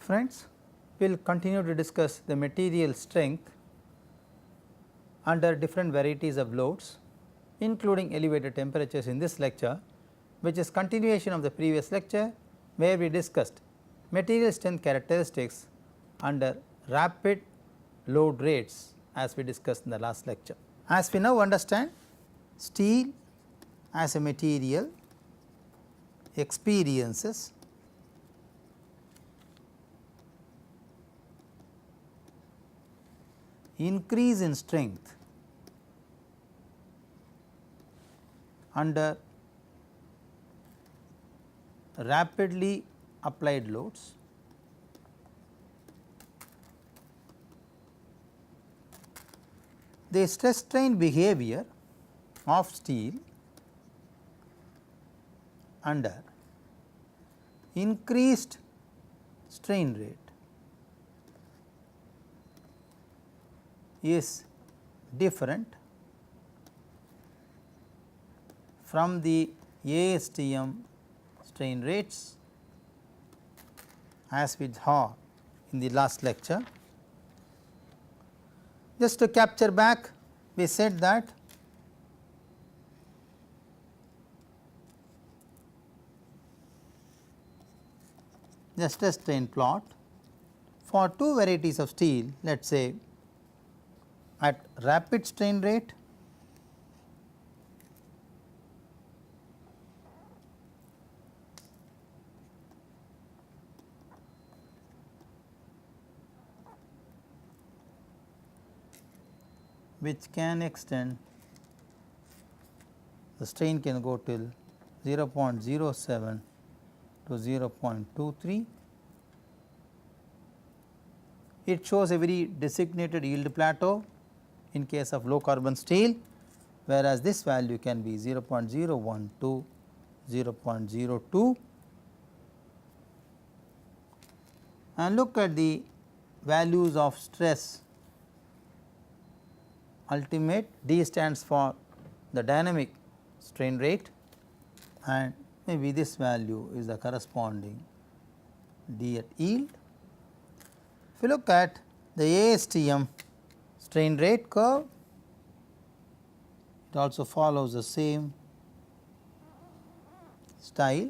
Friends, we will continue to discuss the material strength under different varieties of loads, including elevated temperatures in this lecture, which is continuation of the previous lecture where we discussed material strength characteristics under rapid load rates as we discussed in the last lecture. As we now understand, steel as a material experiences increase in strength under rapidly applied loads the stress strain behavior of steel under increased strain rate is different from the ASTM strain rates as we saw in the last lecture. Just to capture back, we said that the stress strain plot for two varieties of steel, let us say at rapid strain rate which can extend, the strain can go till 0.07 to 0.23. It shows a very designated yield plateau in case of low carbon steel, whereas this value can be 0.01 to 0.02. And look at the values of stress. Ultimate D stands for the dynamic strain rate and maybe this value is the corresponding D at yield. If you look at the ASTM strain rate curve, it also follows the same style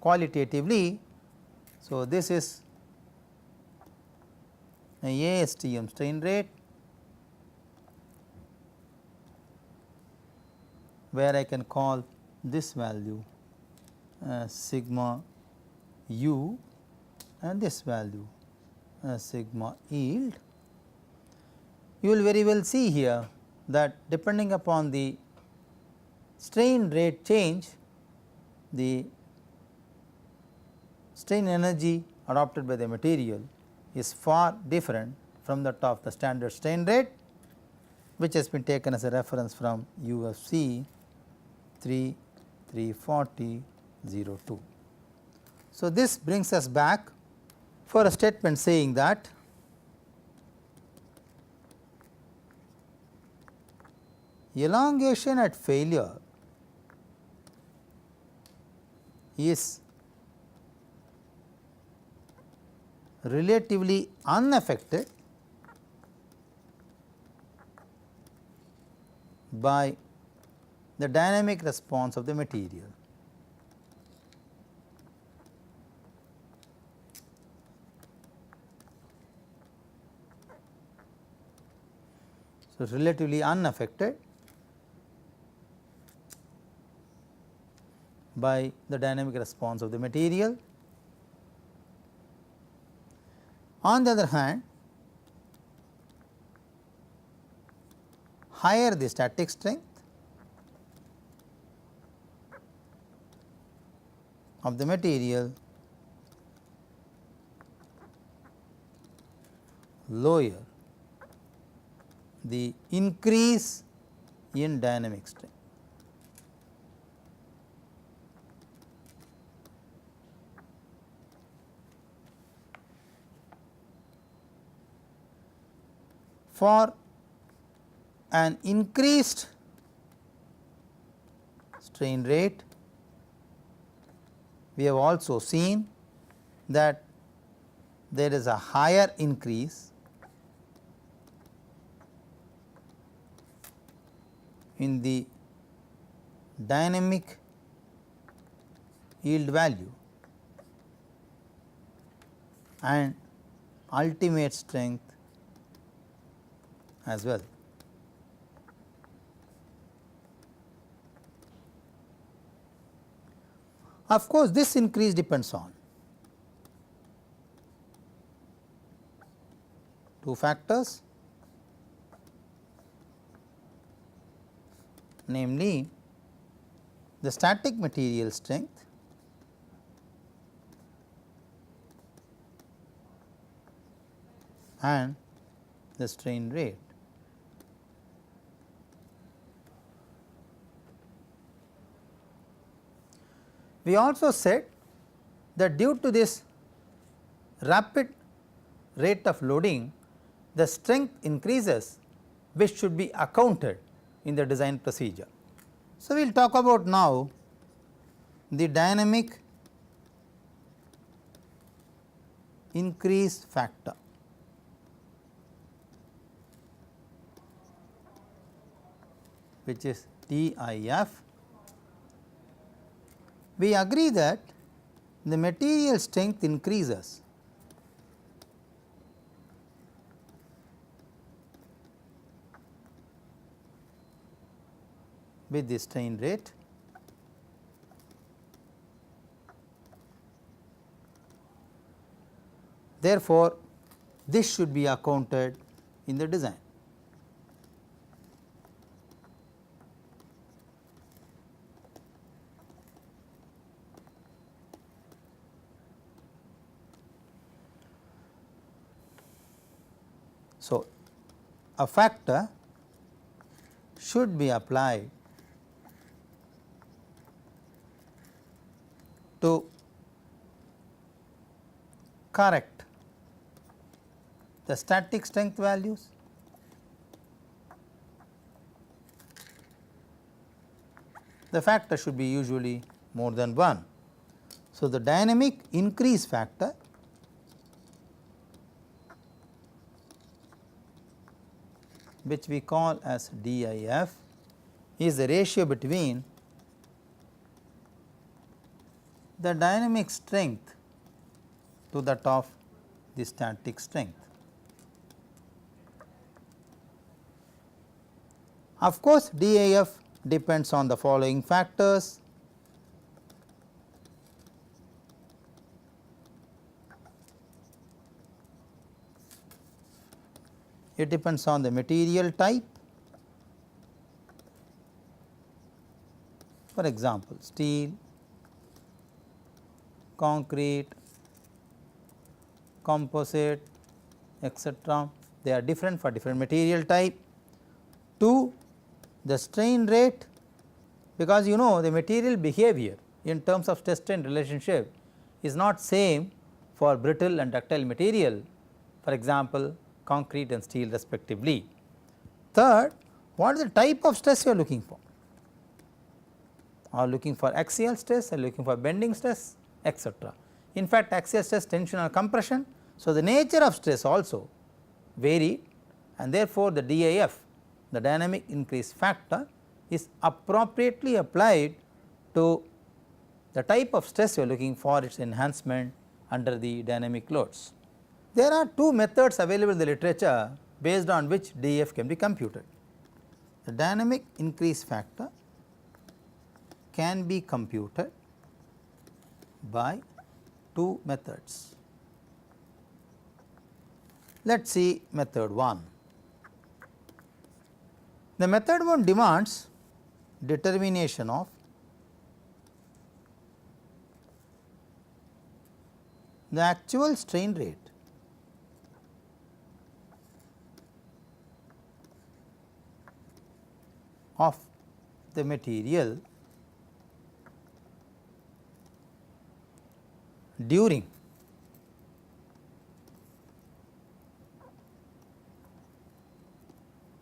qualitatively. So, this is a ASTM strain rate where I can call this value sigma u and this value sigma yield. You will very well see here that depending upon the strain rate change, the strain energy adopted by the material is far different from that of the standard strain rate, which has been taken as a reference from UFC 34002. So, this brings us back for a statement saying that elongation at failure is relatively unaffected by the dynamic response of the material. So, relatively unaffected by the dynamic response of the material. On the other hand, higher the static strength of the material, lower the increase in dynamic strength. For an increased strain rate, we have also seen that there is a higher increase in the dynamic yield value and ultimate strength as well. Of course, this increase depends on two factors, namely the static material strength and the strain rate. We also said that due to this rapid rate of loading, the strength increases which should be accounted in the design procedure. So, we will talk about now the dynamic increase factor. Which is DIF. We agree that the material strength increases with the strain rate, therefore, this should be accounted in the design. So, a factor should be applied to correct the static strength values, the factor should be usually more than 1. So, the dynamic increase factor which we call as DIF is the ratio between the dynamic strength to that of the static strength. Of course, DIF depends on the following factors: it depends on the material type. For example, steel, concrete, composite, etc. They are different for different material type. 2, the strain rate, because you know the material behavior in terms of stress strain relationship is not same for brittle and ductile material, for example, concrete and steel respectively. Third, what is the type of stress you are looking for? Are looking for axial stress, are looking for bending stress, etc. In fact, axial stress, tension or compression. So, the nature of stress also varied, and therefore, the DIF, the dynamic increase factor, is appropriately applied to the type of stress you are looking for its enhancement under the dynamic loads. There are 2 methods available in the literature based on which DIF can be computed. The dynamic increase factor can be computed by 2 methods. Let us see method 1. The method 1 demands determination of the actual strain rate of the material during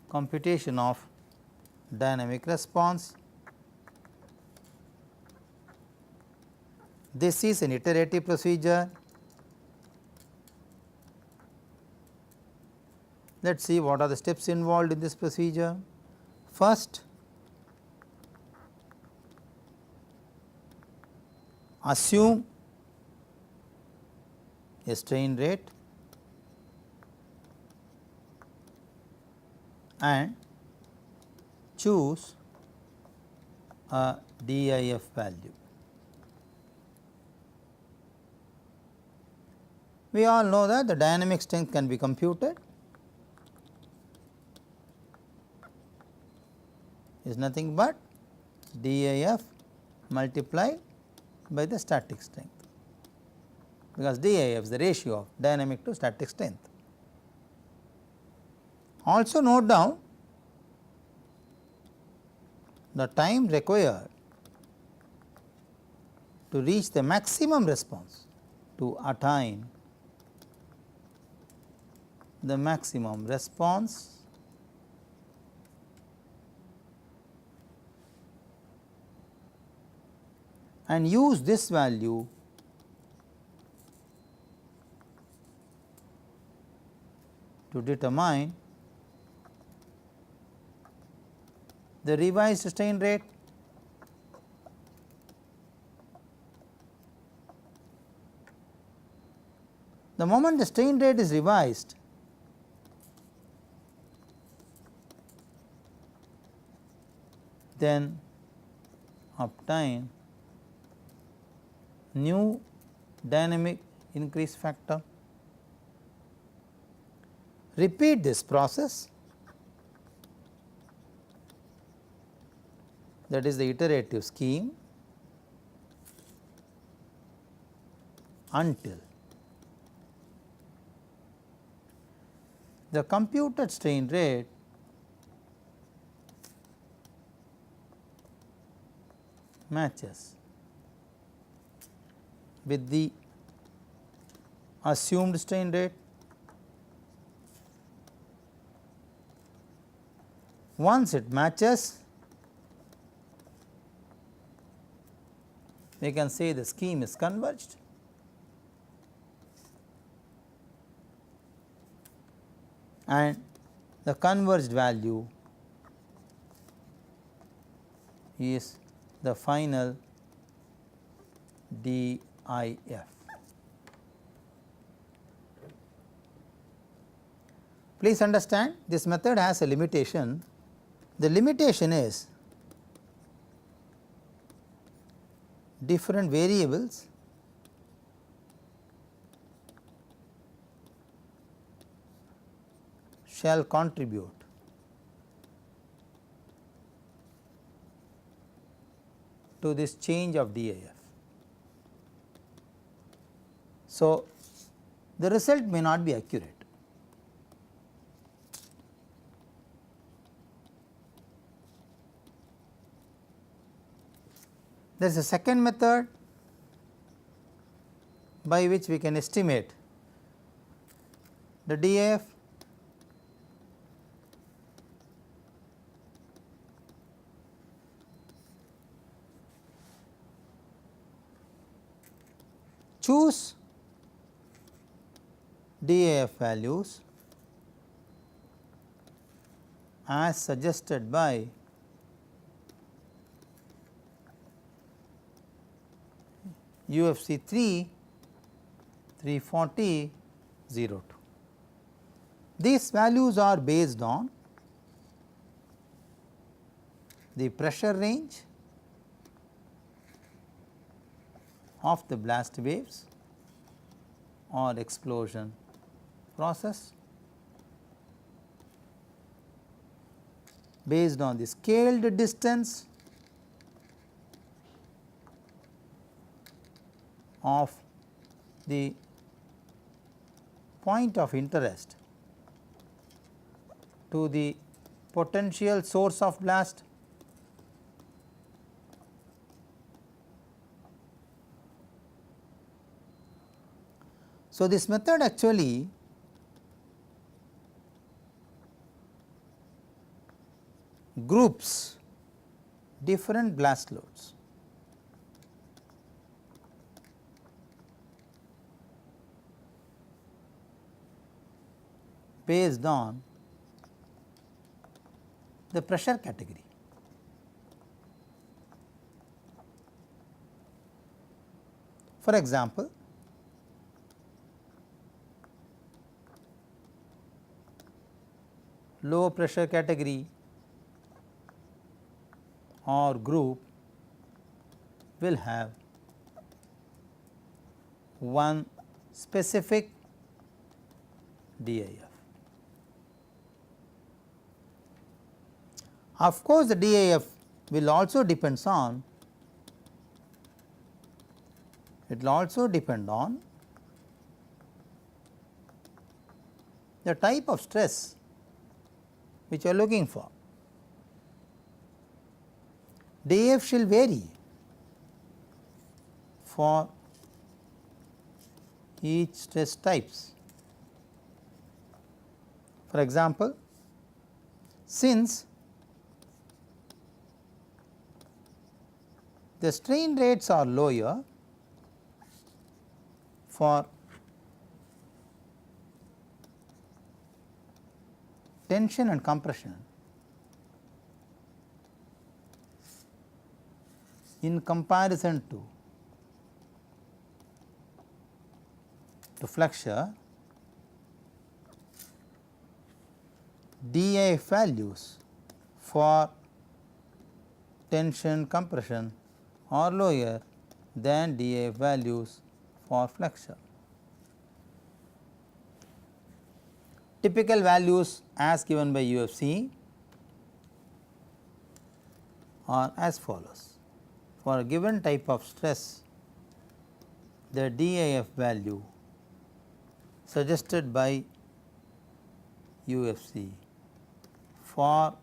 computation of dynamic response. This is an iterative procedure Let us see what are the steps involved in this procedure. First, assume a strain rate and choose a DIF value. We all know that the dynamic strength can be computed, is nothing but DIF multiplied by the static strength, because DIF is the ratio of dynamic to static strength. Also note down the time required to reach the maximum response, to attain the maximum response and use this value to determine the revised strain rate. The moment the strain rate is revised, then obtain new dynamic increase factor. Repeat this process, that is the iterative scheme, until the computed strain rate matches with the assumed strain rate. Once it matches, we can say the scheme is converged. And the converged value is the final DIF. Please understand, this method has a limitation. The limitation is different variables shall contribute to this change of DIF. So, the result may not be accurate. There is a second method by which we can estimate the DIF. Choose DIF values as suggested by UFC 3 340 02. These values are based on the pressure range of the blast waves or explosion process, based on the scaled distance of the point of interest to the potential source of blast. So, this method actually groups different blast loads. Based on the pressure category. For example, low pressure category or group will have one specific DIF. Of course, the DIF will also depend on the type of stress which you are looking for. DIF shall vary for each stress types. For example, since the strain rates are lower for tension and compression in comparison to flexure, DIF values for tension compression are lower than DIF values for flexure. Typical values as given by UFC are as follows. For a given type of stress, the DIF value suggested by UFC for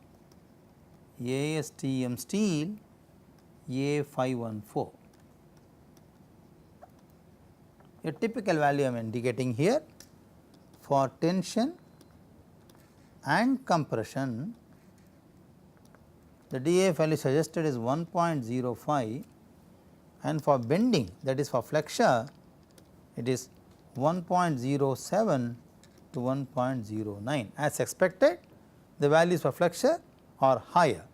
ASTM steel A514. A typical value I am indicating here for tension and compression, the DIF value suggested is 1.05, and for bending, that is for flexure, it is 1.07 to 1.09. As expected, the values for flexure are higher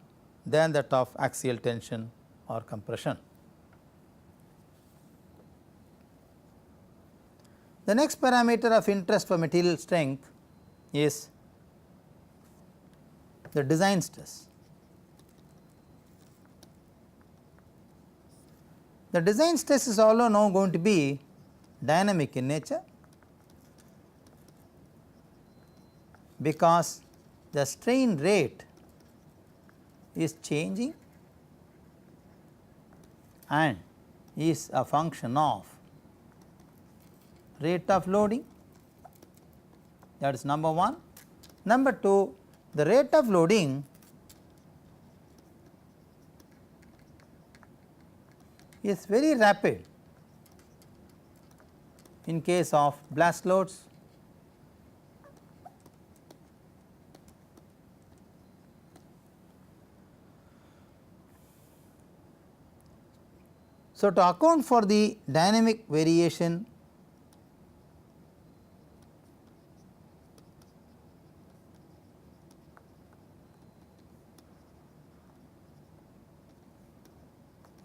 than that of axial tension or compression. The next parameter of interest for material strength is the design stress. The design stress is also now going to be dynamic in nature, because the strain rate is changing and is a function of rate of loading, that is number 1. Number 2, the rate of loading is very rapid in case of blast loads. So, to account for the dynamic variation,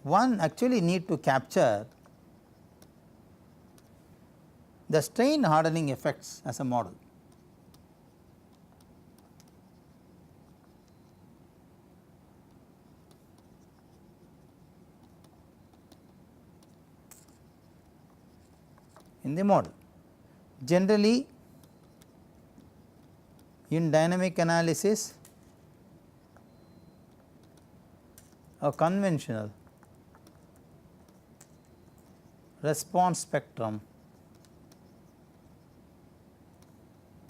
one actually need to capture the strain hardening effects as a model. In the model, generally in dynamic analysis, a conventional response spectrum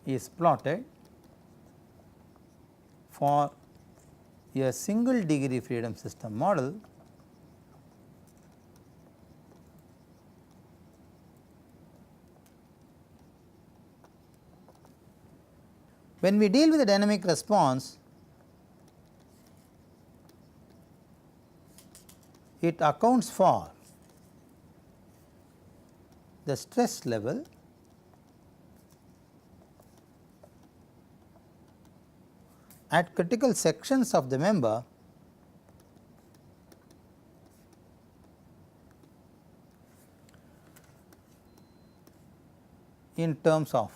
is plotted for a single degree freedom system model when we deal with the dynamic response. It accounts for the stress level at critical sections of the member in terms of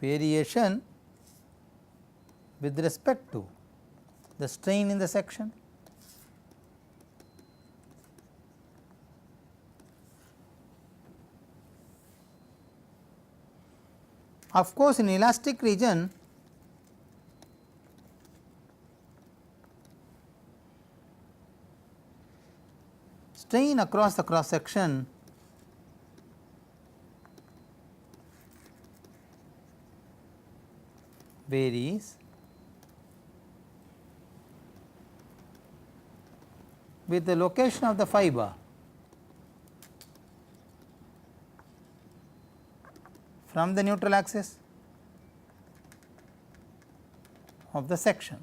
variation with respect to the strain in the section. Of course, in elastic region strain across the cross section varies with the location of the fiber from the neutral axis of the section.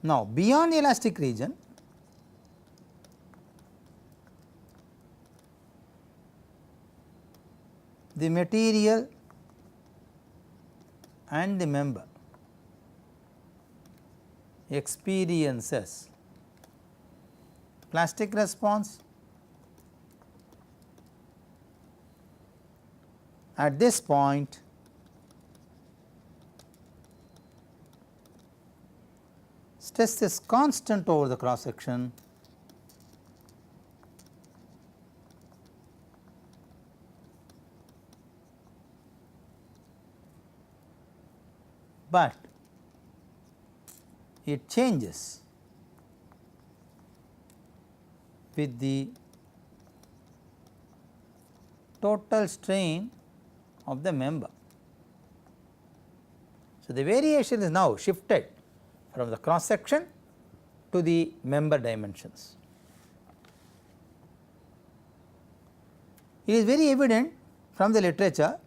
Now, beyond the elastic region, the material and the member experiences plastic response. At this point, stress is constant over the cross section, but it changes with the total strain of the member. So, the variation is now shifted from the cross section to the member dimensions. It is very evident from the literature,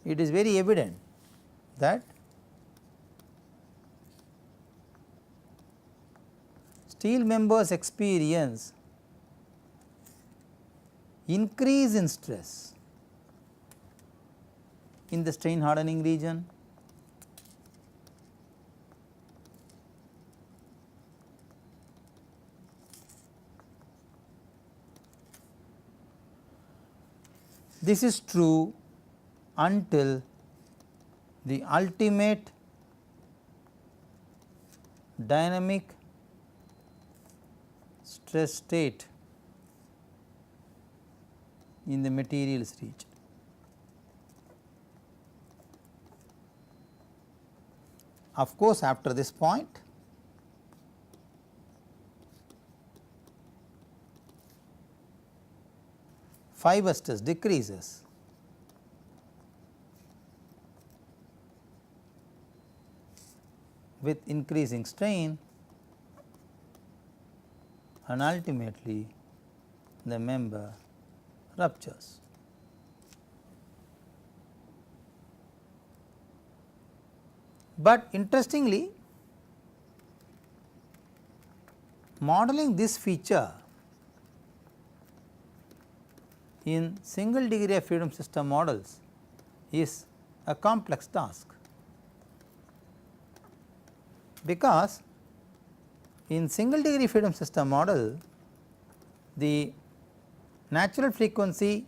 it is very evident that steel members experience increase in stress in the strain hardening region, this is true until the ultimate dynamic stress state in the material is reached. Of course, after this point, fiber stress decreases with increasing strain, and ultimately the member ruptures. But interestingly, modeling this feature in single degree of freedom system models is a complex task, because in single degree freedom system model, the natural frequency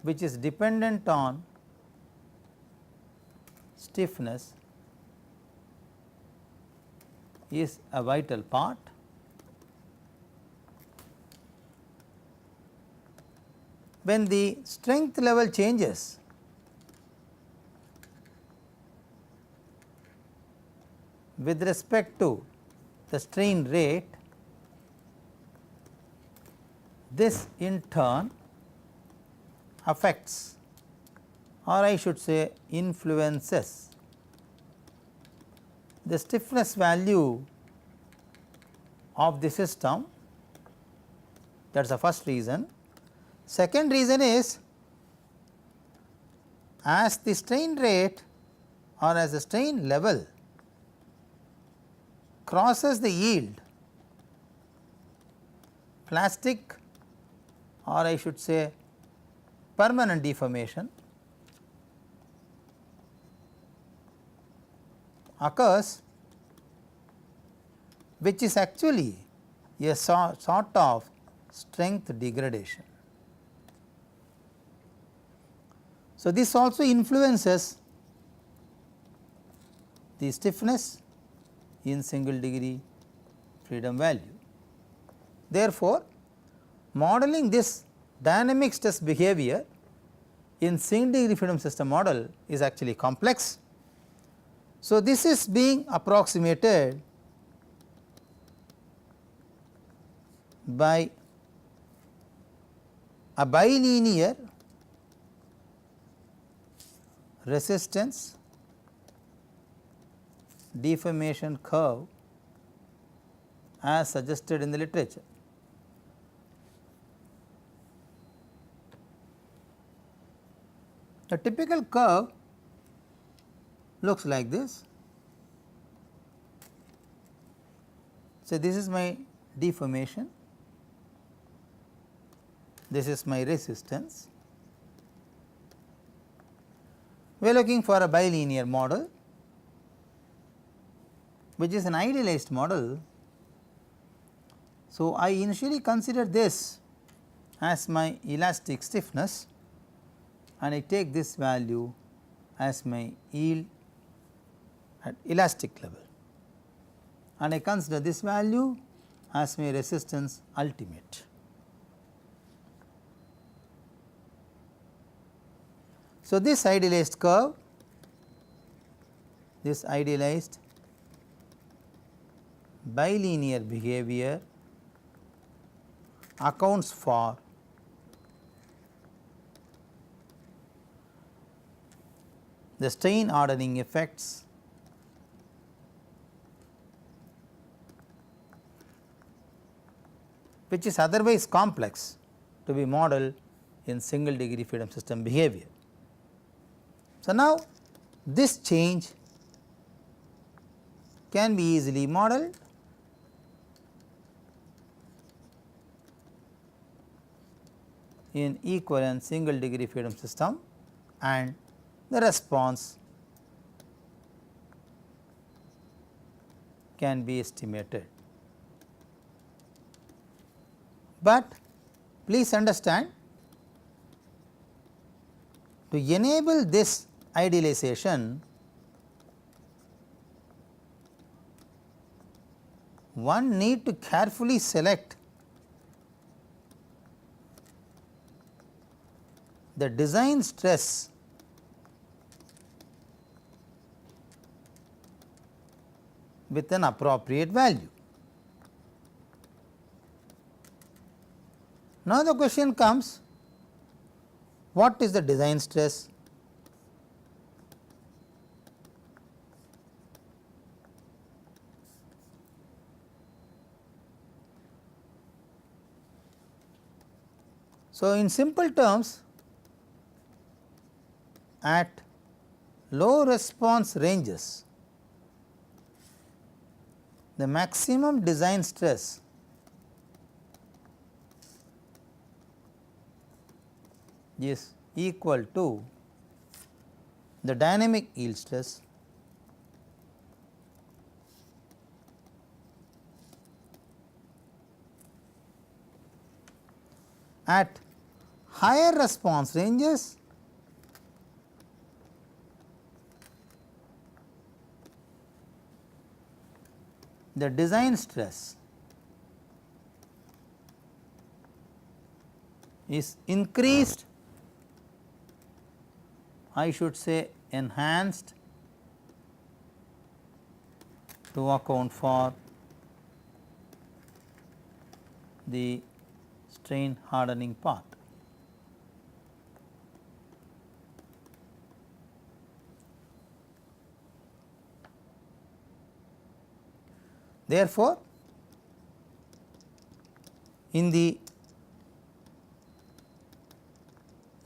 which is dependent on stiffness is a vital part. When the strength level changes, with respect to the strain rate, this in turn affects, or I should say influences, the stiffness value of the system. That is the first reason. Second reason is, as the strain rate or as the strain level crosses the yield, plastic or I should say permanent deformation occurs, which is actually a sort of strength degradation. So, this also influences the stiffness in single degree freedom value. Therefore, modeling this dynamic stress behavior in single degree freedom system model is actually complex. So, this is being approximated by a bilinear resistance deformation curve as suggested in the literature. A typical curve looks like this. So, this is my deformation, this is my resistance. We are looking for a bilinear model, which is an idealized model. So, I initially consider this as my elastic stiffness and I take this value as my yield at elastic level and I consider this value as my resistance ultimate. So, this idealized curve, this idealized bilinear behavior accounts for the strain hardening effects which is otherwise complex to be modeled in single degree freedom system behavior. So, now this change can be easily modeled in equivalent single degree freedom system and the response can be estimated. But please understand, to enable this idealization, one need to carefully select the design stress with an appropriate value. Now, the question comes, what is the design stress? So, in simple terms, at low response ranges, the maximum design stress is equal to the dynamic yield stress at higher response ranges. The design stress is increased, I should say enhanced, to account for the strain hardening path. Therefore, in the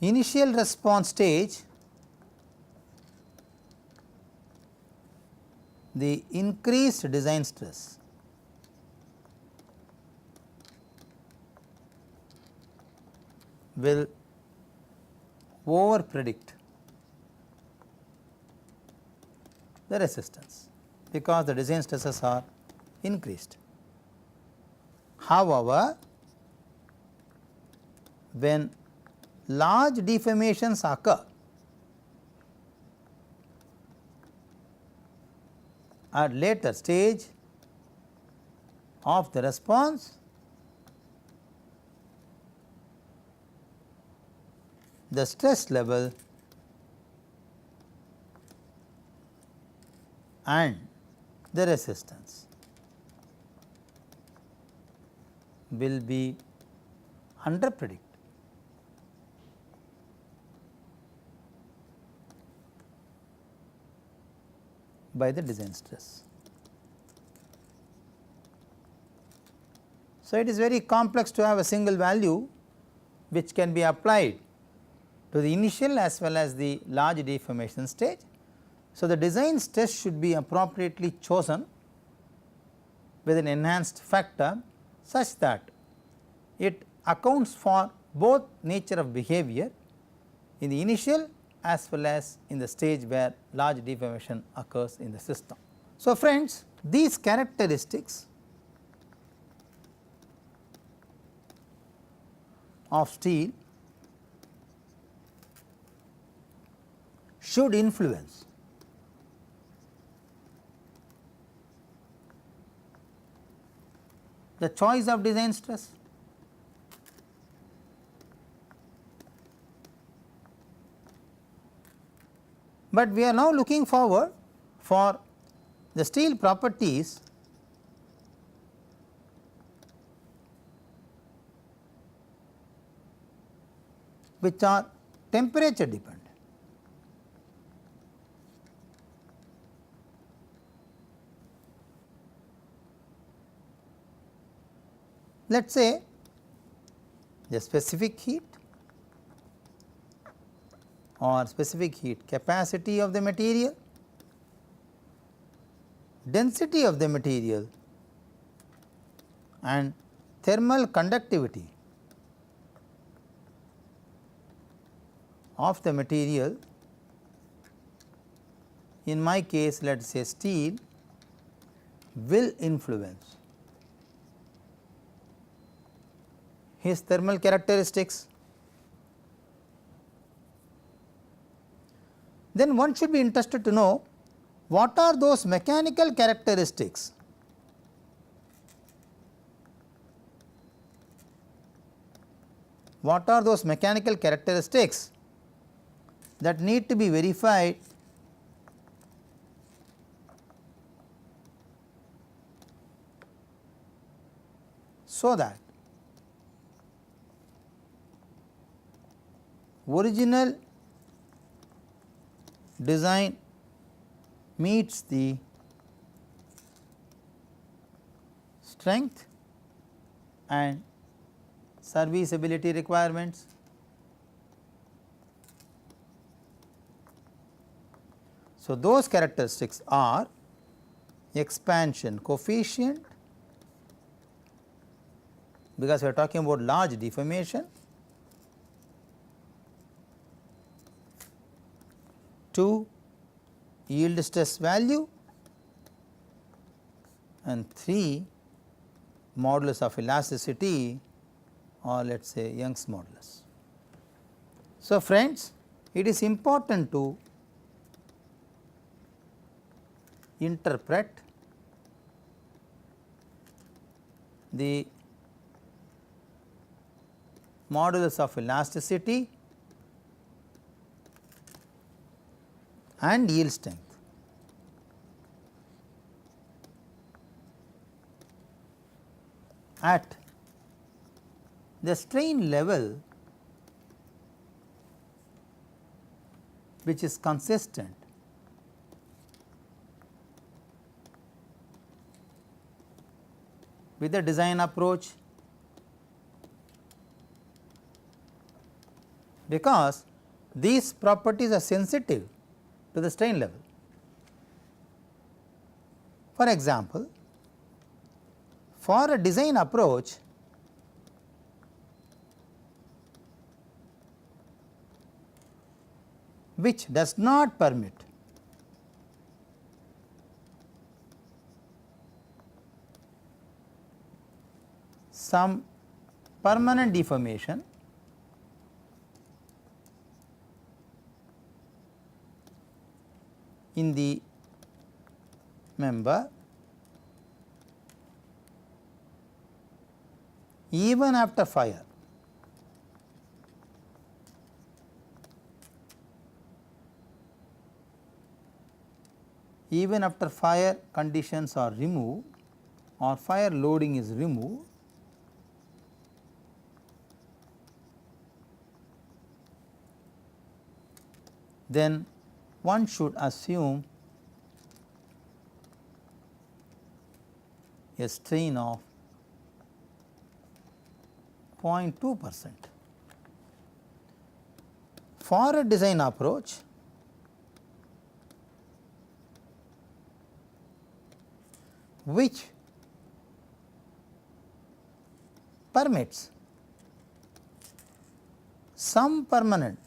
initial response stage, the increased design stress will over predict the resistance because the design stresses are increased. However, when large deformations occur at later stage of the response, the stress level and the resistance will be under predict. By the design stress. So, it is very complex to have a single value which can be applied to the initial as well as the large deformation stage. So, the design stress should be appropriately chosen with an enhanced factor such that it accounts for both nature of behavior in the initial as well as in the stage where large deformation occurs in the system. So, friends, these characteristics of steel should influence the choice of design stress, but we are now looking forward for the steel properties which are temperature dependent. Let us say the specific heat or specific heat capacity of the material, density of the material and thermal conductivity of the material. In my case, let us say steel will influence his thermal characteristics. Then one should be interested to know what are those mechanical characteristics that need to be verified so that original design meets the strength and serviceability requirements. So, those characteristics are expansion coefficient, because we are talking about large deformation, 2 yield stress value, and 3 modulus of elasticity, or let us say Young's modulus. So, friends, it is important to interpret the modulus of elasticity and yield strength at the strain level which is consistent with the design approach, because these properties are sensitive to the strain level. For example, for a design approach which does not permit some permanent deformation in the member even after fire. Even after fire conditions are removed or fire loading is removed, then one should assume a strain of 0.2%. For a design approach which permits some permanent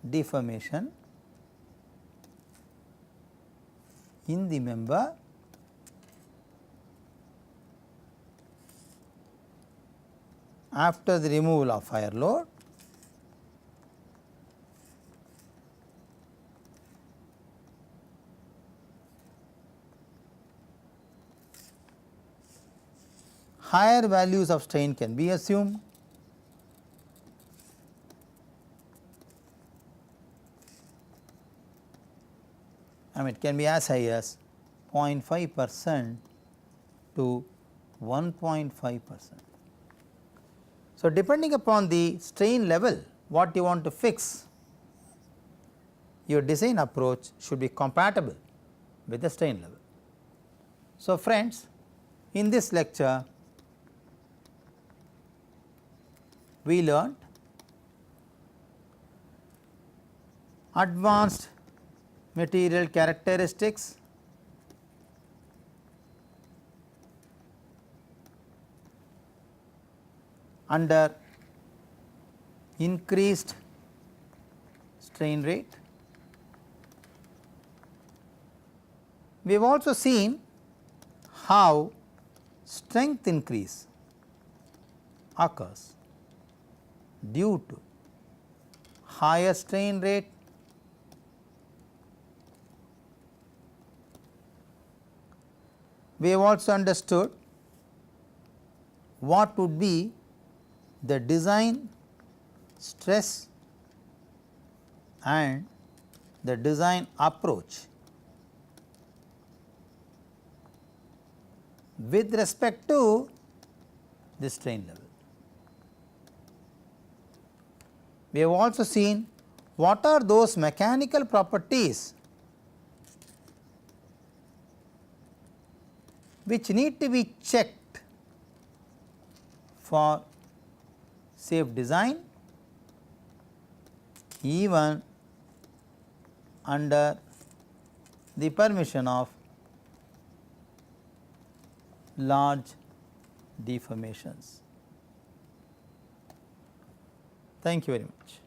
deformation in the member after the removal of fire load, higher values of strain can be assumed. It can be as high as 0.5% to 1.5%. So, depending upon the strain level what you want to fix, your design approach should be compatible with the strain level. So, friends, in this lecture we learned advanced material characteristics, under increased strain rate. We have also seen how strength increase occurs due to higher strain rate we have also understood what would be the design stress and the design approach with respect to the strain level. We have also seen what are those mechanical properties which need to be checked for safe design even under the permission of large deformations. Thank you very much.